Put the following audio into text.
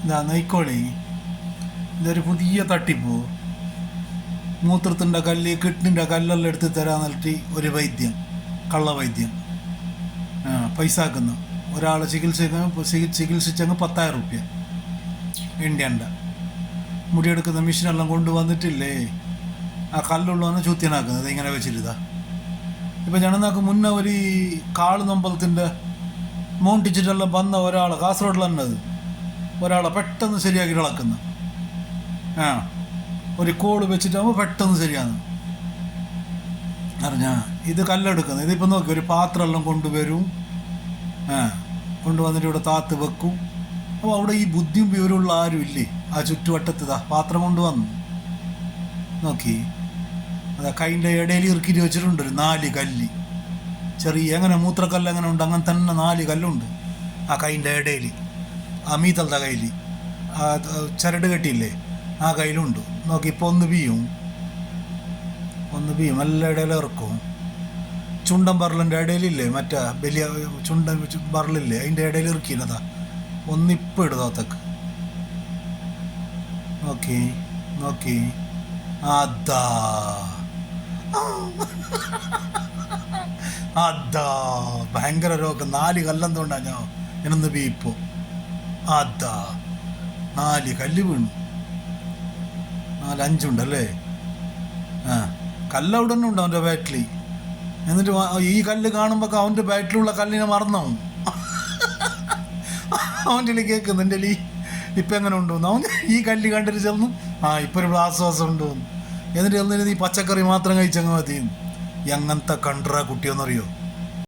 ഇതാ നോയിക്കോളി, ഇതൊരു പുതിയ തട്ടിപ്പോ. മൂത്രത്തിൻ്റെ കല്ല്, കിഡ്നിൻ്റെ കല്ലെല്ലാം എടുത്ത് തരാൻ നൽകി ഒരു വൈദ്യം, കള്ളവൈദ്യം. പൈസ ആക്കുന്നു ഒരാളെ ചികിത്സിച്ചങ്ങ് 10,000 റുപ്യ ഇന്ത്യൻ്റെ. മുടിയെടുക്കുന്ന മെഷീനെല്ലാം കൊണ്ടുവന്നിട്ടില്ലേ, ആ കല്ലുള്ളവനെ ചൂത്യനാക്കുന്നത് ഇങ്ങനെ വെച്ചിരുതാ. ഇപ്പം ജനനാക്ക് മുന്നേ ഒരു കാളുനമ്പലത്തിൻ്റെ മോണ്ടിച്ചിട്ടെല്ലാം വന്ന ഒരാളെ കാസർഗോഡിലെന്നത് ഒരാളെ പെട്ടെന്ന് ശരിയാക്കി ഇളക്കുന്നു. ഒരു കോള് വെച്ചിട്ടാകുമ്പോൾ പെട്ടെന്ന് ശരിയാണ് അറിഞ്ഞാ. ഇത് കല്ലെടുക്കുന്നത്, ഇതിപ്പോൾ നോക്കി ഒരു പാത്രമെല്ലാം കൊണ്ടുവരും, കൊണ്ടുവന്നിട്ട് ഇവിടെ താത്ത് വെക്കും. അപ്പോൾ അവിടെ ഈ ബുദ്ധിയും വിവരമുള്ള ആരും ഇല്ലേ ആ ചുറ്റുവട്ടത്ത്. പാത്രം കൊണ്ടുവന്നു നോക്കി, അതാ കൈൻ്റെ ഇടയിൽ ഇറുക്കിയിട്ട് വെച്ചിട്ടുണ്ട് ഒരു 4 കല്ല്. ചെറിയ എങ്ങനെ മൂത്രക്കല്ല് എങ്ങനെ ഉണ്ട് അങ്ങനെ തന്നെ 4 കല്ലുണ്ട് ആ കൈൻ്റെ ഇടയിൽ. ആ മീത്തലത്തെ കയ്യിൽ ആ ചരട് കെട്ടിയില്ലേ ആ കയ്യിലുണ്ട് നോക്കി. ഇപ്പോൾ ഒന്ന് ബിയും എല്ലാ ഇടയിൽ ഇറക്കും. ചുണ്ടൻ ബറലിൻ്റെ ഇടയിലില്ലേ, മറ്റേ വലിയ ചുണ്ടൻ ബറലില്ലേ, അതിൻ്റെ ഇടയിൽ ഇറക്കിയില്ലതാ. ഒന്നിപ്പോൾ ഇടുതാത്തക്ക് നോക്കി നോക്കി. അതാ അതാ ഭയങ്കര രോഗം. 4 കല്ലെന്തുകൊണ്ടാ ഞാൻ എന്നൊന്ന് ബീപ്പോ. അതാ 4 കല്ല് വീണു. 4-5 ഉണ്ടല്ലേ. കല്ലവിടെ തന്നെ ഉണ്ട് അവൻ്റെ ബാറ്റിൽ. എന്നിട്ട് ഈ കല്ല് കാണുമ്പോൾ അവൻ്റെ ബാറ്റിലുള്ള കല്ലിനെ മറന്നാവും. അവൻ്റെ കേൾക്കുന്നു എൻ്റെ ഇപ്പം എങ്ങനെ ഉണ്ടോന്ന്. അവൻ ഈ കല്ല് കണ്ടിട്ട് ചെന്ന് ഇപ്പം ഒരു ആശ്വാസം ഉണ്ടോന്ന്. എന്നിട്ട് ചെന്നിട്ട് ഈ പച്ചക്കറി മാത്രം കഴിച്ചങ്ങ് മതി. എങ്ങനത്തെ കണ്ടറാ കുട്ടിയെന്നറിയോ.